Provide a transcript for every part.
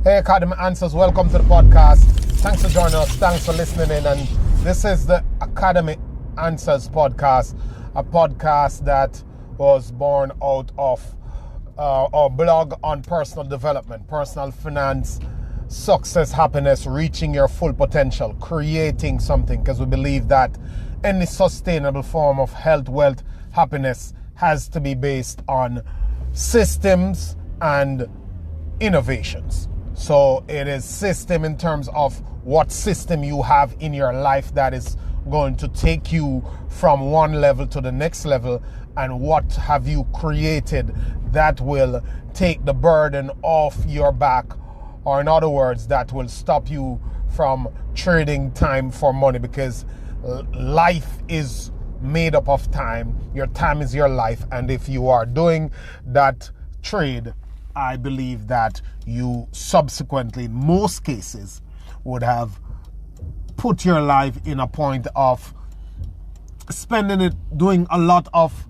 Hey Academy Answers, welcome to the podcast. Thanks for joining us, thanks for listening in. And this is the Academy Answers podcast, a podcast that was born out of our blog on personal development, personal finance, success, happiness, reaching your full potential, creating something, because we believe that any sustainable form of health, wealth, happiness has to be based on systems and innovations. So it is system in terms of what system you have in your life that is going to take you from one level to the next level, and what have you created that will take the burden off your back, or in other words, that will stop you from trading time for money, because life is made up of time. Your time is your life, and if you are doing that trade, I believe that you subsequently, in most cases, would have put your life in a point of spending it doing a lot of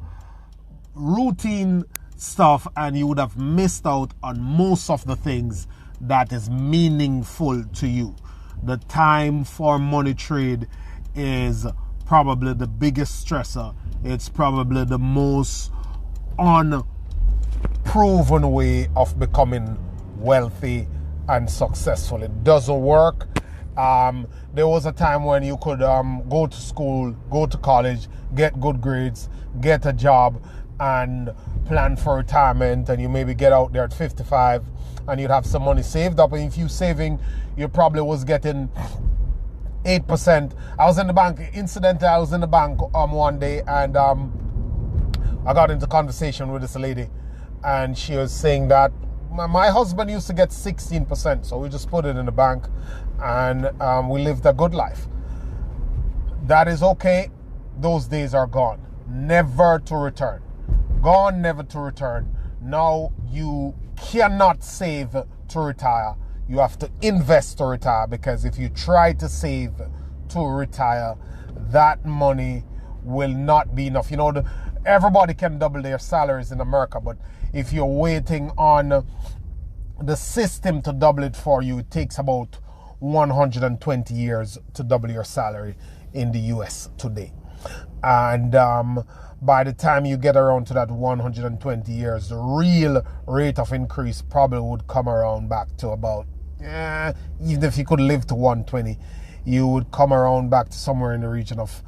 routine stuff, and you would have missed out on most of the things that is meaningful to you. The time for money trade is probably the biggest stressor. It's probably the most unproven way of becoming wealthy and successful. It doesn't work. There was a time when you could go to school, go to college, get good grades, get a job, and plan for retirement, and you maybe get out there at 55 and you'd have some money saved up, and if you saving, you probably was getting 8%. I was in the bank, incidentally, I was in the bank one day, and I got into conversation with this lady, and she was saying that my husband used to get 16%, so we just put it in the bank, and we lived a good life. That is okay. Those days are gone, never to return. Gone, never to return. Now you cannot save to retire. You have to invest to retire, because if you try to save to retire, that money will not be enough. You know, everybody can double their salaries in America, but if you're waiting on the system to double it for you, it takes about 120 years to double your salary in the US today. And by the time you get around to that 120 years, the real rate of increase probably would come around back to about, even if you could live to 120, you would come around back to somewhere in the region of,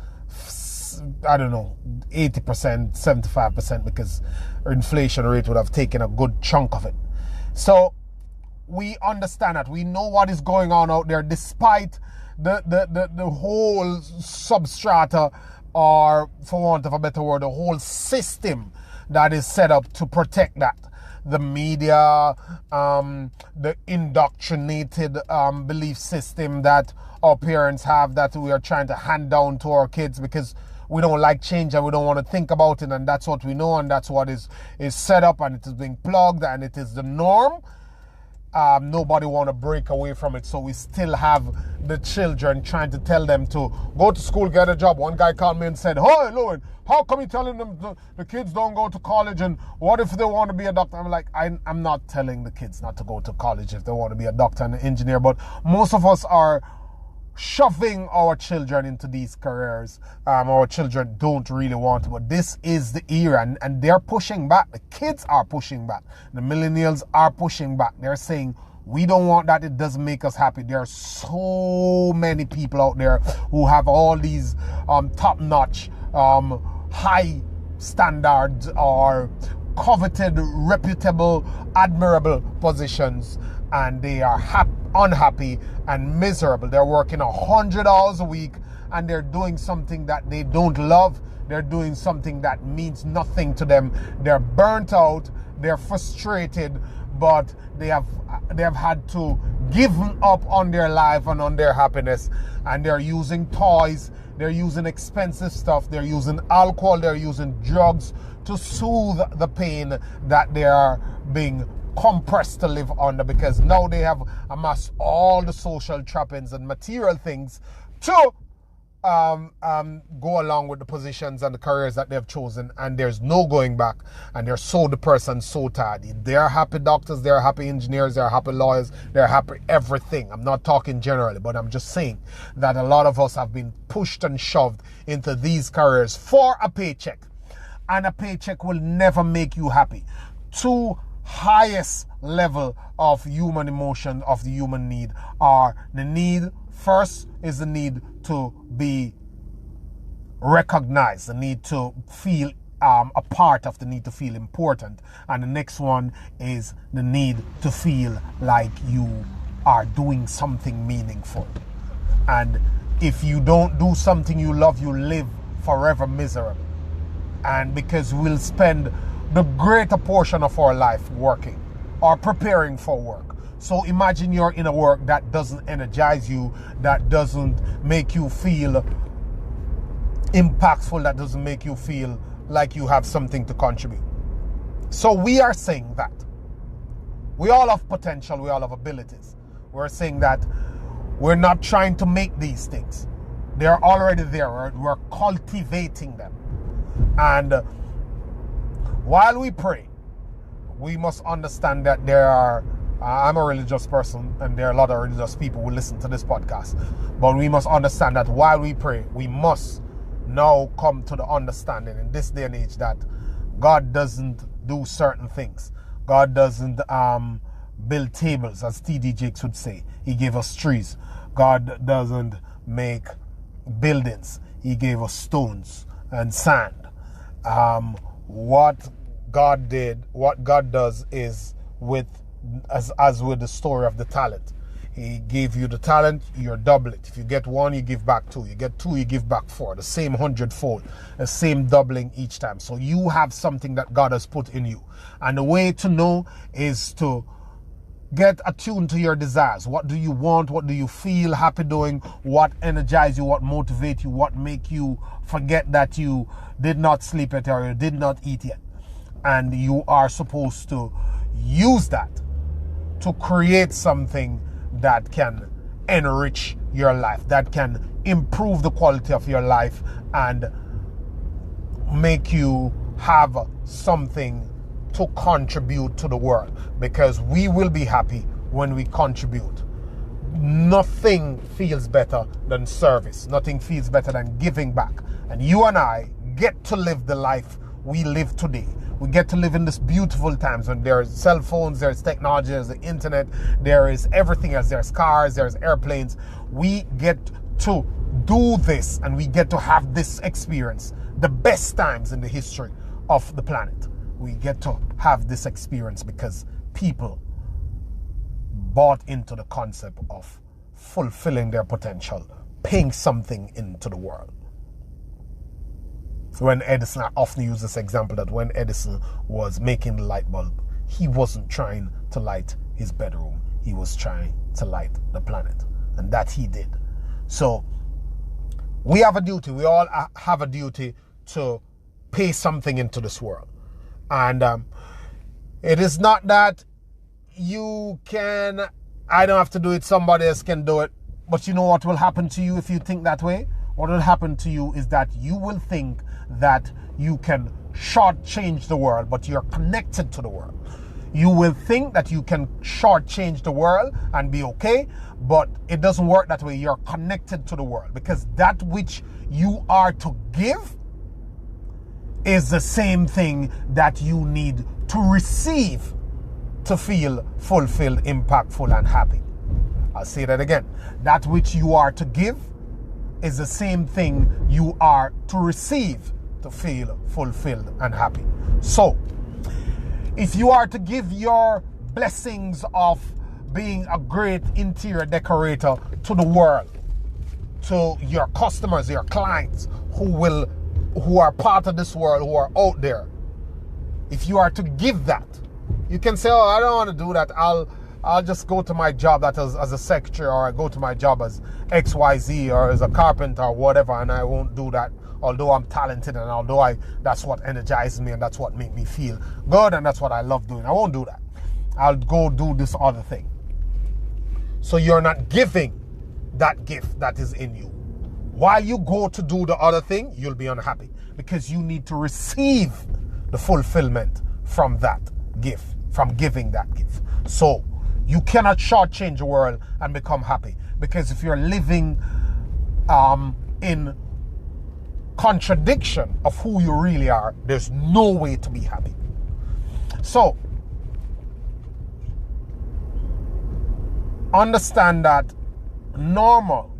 I don't know, 80%, 75%, because inflation rate would have taken a good chunk of it. So we understand that. We know what is going on out there, despite the whole substrata, or for want of a better word, the whole system that is set up to protect that. The media, the indoctrinated belief system that our parents have, that we are trying to hand down to our kids because we don't like change and we don't want to think about it, and that's what we know, and that's what is set up, and it is being plugged, and it is the norm. Nobody want to break away from it, so we still have the children trying to tell them to go to school, get a job. One guy called me and said, "Hey, Lowen, how come you telling them the kids don't go to college, and what if they want to be a doctor?" I'm like, I'm not telling the kids not to go to college if they want to be a doctor and an engineer, but most of us are shoving our children into these careers. Our children don't really want to, but this is the era, and they're pushing back. The kids are pushing back. The millennials are pushing back. They're saying, we don't want that. It doesn't make us happy. There are so many people out there who have all these top-notch, high standards, or coveted, reputable, admirable positions, and they are unhappy and miserable. They're working 100 hours a week, and they're doing something that they don't love. They're doing something that means nothing to them. They're burnt out, they're frustrated, but they have had to give up on their life and on their happiness, and they're using toys, they're using expensive stuff, they're using alcohol, they're using drugs to soothe the pain that they are being compressed to live under, because now they have amassed all the social trappings and material things to go along with the positions and the careers that they've chosen, and there's no going back, and they're so depressed and so tired. They're happy doctors, they're happy engineers, they're happy lawyers, they're happy everything. I'm not talking generally, but I'm just saying that a lot of us have been pushed and shoved into these careers for a paycheck, and a paycheck will never make you happy. Two highest level of human emotion, of the human need, are the need. First is the need to be recognized, the need to feel a part of, the need to feel important. And the next one is the need to feel like you are doing something meaningful. And if you don't do something you love, you live forever miserable. And because we'll spend the greater portion of our life working or preparing for work. So imagine you're in a work that doesn't energize you, that doesn't make you feel impactful, that doesn't make you feel like you have something to contribute. So we are saying that we all have potential, we all have abilities. We're saying that we're not trying to make these things. They're already there. We're cultivating them. And while we pray, we must understand that there are, I'm a religious person, and there are a lot of religious people who listen to this podcast. But we must understand that while we pray, we must now come to the understanding in this day and age that God doesn't do certain things. God doesn't build tables, as T.D. Jakes would say. He gave us trees. God doesn't make buildings. He gave us stones and sand. What God does is as with the story of the talent. He gave you the talent, you double it. If you get one, you give back two. You get two, you give back four. The same 100-fold, the same doubling each time. So you have something that God has put in you. And the way to know is to get attuned to your desires. What do you want? What do you feel happy doing? What energizes you? What motivates you? What make you forget that you did not sleep yet or you did not eat yet? And you are supposed to use that to create something that can enrich your life, that can improve the quality of your life and make you have something to contribute to the world, because we will be happy when we contribute. Nothing feels better than service. Nothing feels better than giving back. And you and I get to live the life we live today. We get to live in this beautiful times when there's cell phones, there's technology, there's the internet, there is everything else, there's cars, there's airplanes. We get to do this and we get to have this experience, the best times in the history of the planet. We get to have this experience because people bought into the concept of fulfilling their potential, paying something into the world. When Edison, I often use this example that when Edison was making the light bulb, he wasn't trying to light his bedroom. He was trying to light the planet. And that he did. So we have a duty. We all have a duty to pay something into this world. And it is not that I don't have to do it, somebody else can do it. But you know what will happen to you if you think that way? What will happen to you is that you will think that you can shortchange the world, but you're connected to the world. You will think that you can shortchange the world and be okay, but it doesn't work that way. You're connected to the world because that which you are to give is the same thing that you need to receive to feel fulfilled, impactful, and happy. I'll say that again. That which you are to give is the same thing you are to receive to feel fulfilled and happy. So, if you are to give your blessings of being a great interior decorator to the world, to your customers, your clients who are part of this world, who are out there, if you are to give that, you can say, oh, I don't want to do that. I'll just go to my job as a secretary, or I go to my job as XYZ or as a carpenter or whatever, and I won't do that. Although I'm talented and although that's what energizes me and that's what makes me feel good and that's what I love doing. I won't do that. I'll go do this other thing. So you're not giving that gift that is in you. While you go to do the other thing, you'll be unhappy because you need to receive the fulfillment from that gift, from giving that gift. So you cannot shortchange the world and become happy, because if you're living in contradiction of who you really are, there's no way to be happy. So understand that normal,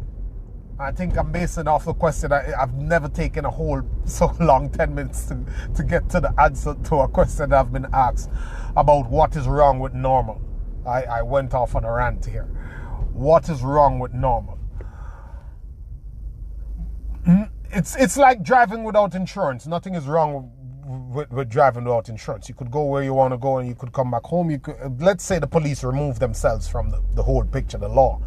I think I'm basing off the question. I've never taken a whole so long 10 minutes to get to the answer to a question that I've been asked about what is wrong with normal. I went off on a rant here. What is wrong with normal? It's like driving without insurance. Nothing is wrong with driving without insurance. You could go where you want to go and you could come back home. You could, let's say the police remove themselves from the whole picture, the law,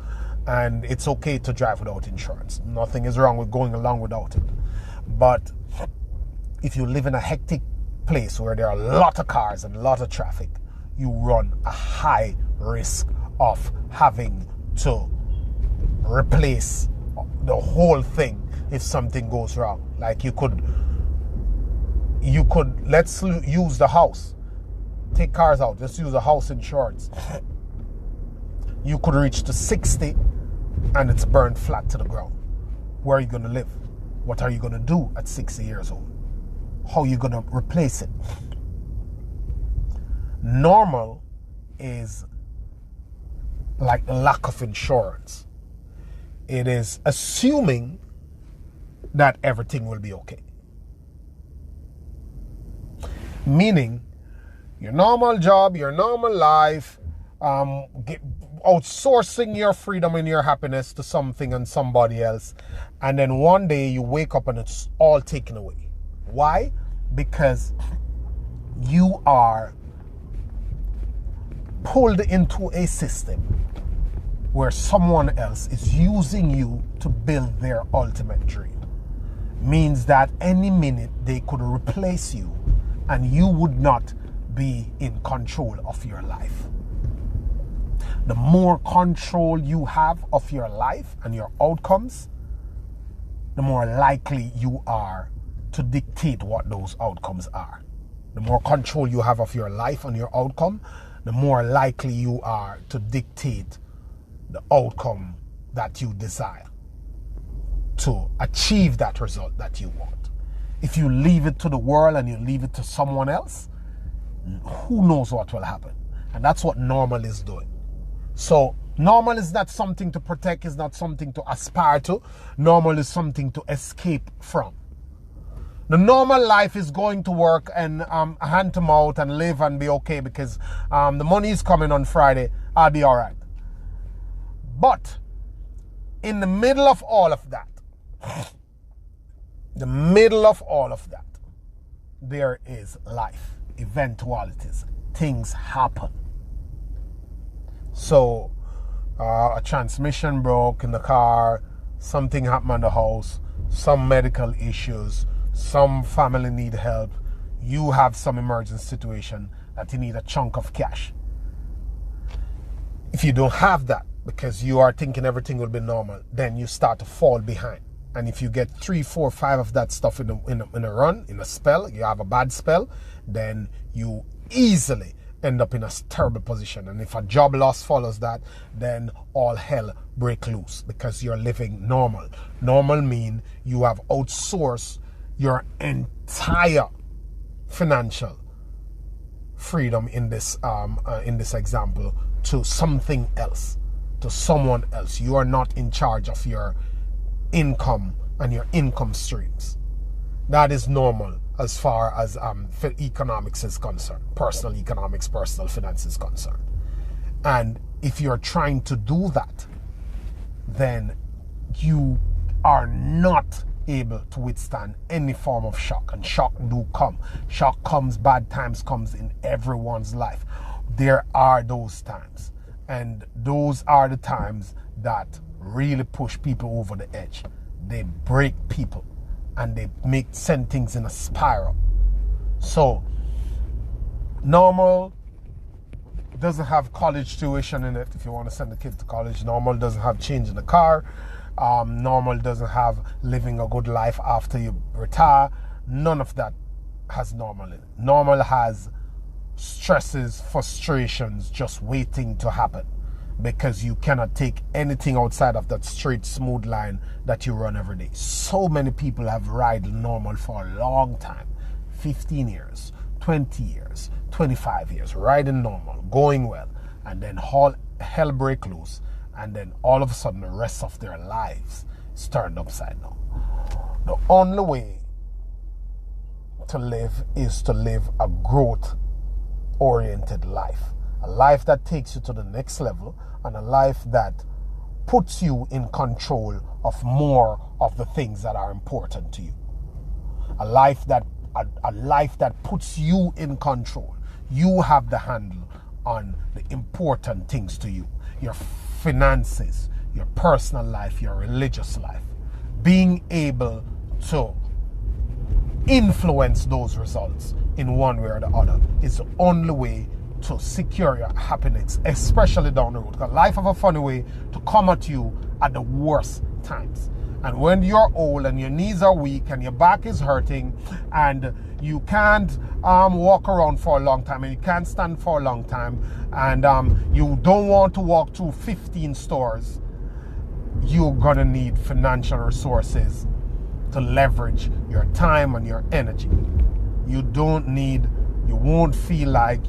and it's okay to drive without insurance. Nothing is wrong with going along without it. But if you live in a hectic place where there are a lot of cars and a lot of traffic, you run a high risk of having to replace the whole thing if something goes wrong. Like you could let's use the house. Take cars out. Let's use the house insurance. You could reach to 60 and it's burned flat to the ground. Where are you going to live? What are you going to do at 60 years old? How are you going to replace it? Normal is like lack of insurance. It is assuming that everything will be okay. Meaning, your normal job, your normal life, outsourcing your freedom and your happiness to something and somebody else, and then one day you wake up and it's all taken away. Why? Because you are pulled into a system where someone else is using you to build their ultimate dream. Means that any minute they could replace you and you would not be in control of your life. The more control you have of your life and your outcomes, the more likely you are to dictate what those outcomes are. The more control you have of your life and your outcome, the more likely you are to dictate the outcome that you desire to achieve that result that you want. If you leave it to the world and you leave it to someone else, who knows what will happen? And that's what normal is doing. So normal is not something to protect, is not something to aspire to. Normal is something to escape from. The normal life is going to work and hand to mouth and live and be okay because the money is coming on Friday. I'll be all right. But in the middle of all of that, there is life, eventualities, things happen. So a transmission broke in the car, something happened in the house, some medical issues, some family need help, you have some emergency situation that you need a chunk of cash. If you don't have that because you are thinking everything will be normal, then you start to fall behind. And if you get 3, 4, 5 of that stuff in a run, in a spell, you have a bad spell, then you easily end up in a terrible position. And if a job loss follows that, then all hell break loose because you're living normal. Normal mean you have outsourced your entire financial freedom in this example to something else, to someone else. You are not in charge of your income and your income streams. That is normal as far as economics is concerned, personal economics, personal finance is concerned. And if you're trying to do that, then you are not able to withstand any form of shock. And shock do come. Shock comes, bad times comes in everyone's life. There are those times. And those are the times that really push people over the edge. They break people and they send things in a spiral. So normal doesn't have college tuition in it if you want to send the kid to college. Normal doesn't have change in the car. Normal doesn't have living a good life after you retire. None of that has normal in it. Normal has stresses, frustrations just waiting to happen, because you cannot take anything outside of that straight, smooth line that you run every day. So many people have ridden normal for a long time, 15 years, 20 years, 25 years, riding normal, going well, and then hell break loose, and then all of a sudden the rest of their lives is turned upside down. The only way to live is to live a growth-oriented life. A life that takes you to the next level, and a life that puts you in control of more of the things that are important to you. A life that puts you in control. You have the handle on the important things to you. Your finances, your personal life, your religious life. Being able to influence those results in one way or the other is the only way to secure your happiness, especially down the road. Because life have a funny way to come at you at the worst times. And when you're old and your knees are weak and your back is hurting and you can't walk around for a long time and you can't stand for a long time, and you don't want to walk through 15 stores, you're gonna need financial resources to leverage your time and your energy. You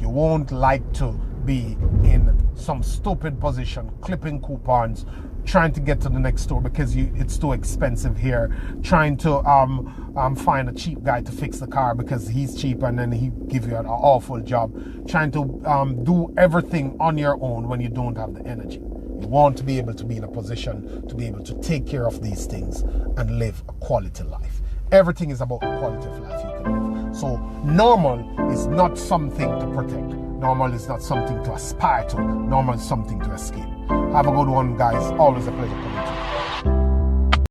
won't like to be in some stupid position, clipping coupons, trying to get to the next store because it's too expensive here, trying to find a cheap guy to fix the car because he's cheap and then he give you an awful job, trying to do everything on your own when you don't have the energy. You want to be able to be in a position to be able to take care of these things and live a quality life. Everything is about the quality of life you can live. So normal is not something to protect. Normal is not something to aspire to. Normal is something to escape. Have a good one, guys. Always a pleasure coming to you.